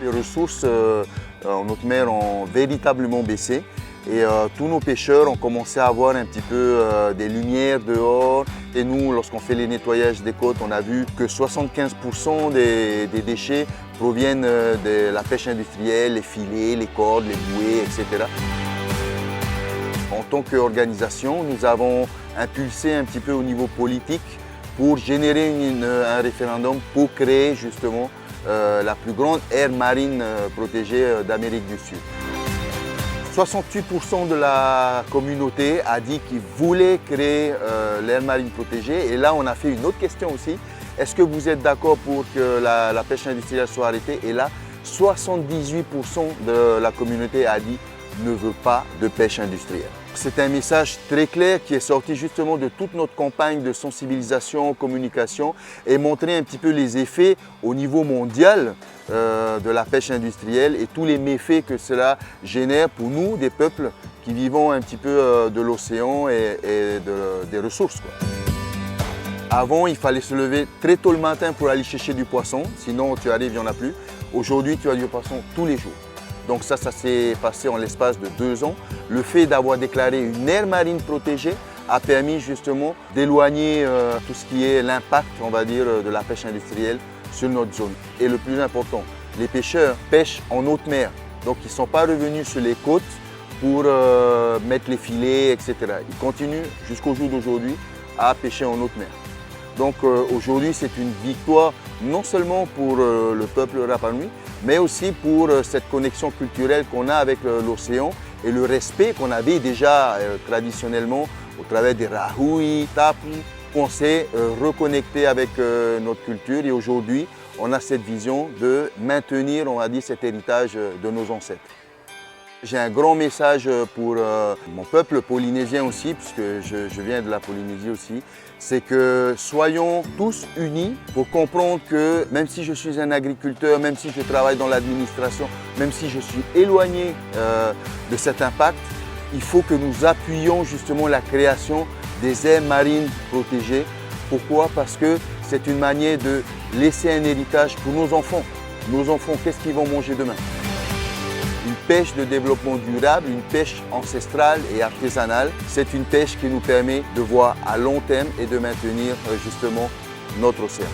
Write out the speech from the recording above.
Les ressources en haute mer ont véritablement baissé et tous nos pêcheurs ont commencé à avoir un petit peu des lumières dehors. Et nous, lorsqu'on fait les nettoyages des côtes, on a vu que 75% des déchets proviennent de la pêche industrielle, les filets, les cordes, les bouées, etc. En tant qu'organisation, nous avons impulsé un petit peu au niveau politique pour générer un référendum pour créer justement la plus grande aire marine protégée d'Amérique du Sud. 68% de la communauté a dit qu'ils voulaient créer l'aire marine protégée. Et là, on a fait une autre question aussi. Est-ce que vous êtes d'accord pour que la pêche industrielle soit arrêtée? Et là, 78% de la communauté a dit ne veut pas de pêche industrielle. C'est un message très clair qui est sorti justement de toute notre campagne de sensibilisation, communication et montrer un petit peu les effets au niveau mondial de la pêche industrielle et tous les méfaits que cela génère pour nous, des peuples qui vivons un petit peu de l'océan et des ressources, quoi. Avant, il fallait se lever très tôt le matin pour aller chercher du poisson, sinon tu arrives, il n'y en a plus. Aujourd'hui, tu as du poisson tous les jours. Donc ça s'est passé en l'espace de 2 ans. Le fait d'avoir déclaré une aire marine protégée a permis justement d'éloigner tout ce qui est l'impact, on va dire, de la pêche industrielle sur notre zone. Et le plus important, les pêcheurs pêchent en haute mer. Donc ils ne sont pas revenus sur les côtes pour mettre les filets, etc. Ils continuent jusqu'au jour d'aujourd'hui à pêcher en haute mer. Donc aujourd'hui, c'est une victoire non seulement pour le peuple Rapa Nui, mais aussi pour cette connexion culturelle qu'on a avec l'océan et le respect qu'on avait déjà traditionnellement au travers des rahui, tapu. On s'est reconnecté avec notre culture et aujourd'hui, on a cette vision de maintenir, on va dire, cet héritage de nos ancêtres. J'ai un grand message pour mon peuple polynésien aussi, puisque je viens de la Polynésie aussi, c'est que soyons tous unis pour comprendre que même si je suis un agriculteur, même si je travaille dans l'administration, même si je suis éloigné de cet impact, il faut que nous appuyions justement la création des aires marines protégées. Pourquoi? Parce que c'est une manière de laisser un héritage pour nos enfants. Nos enfants, qu'est-ce qu'ils vont manger demain? Une pêche de développement durable, une pêche ancestrale et artisanale, c'est une pêche qui nous permet de voir à long terme et de maintenir justement notre océan.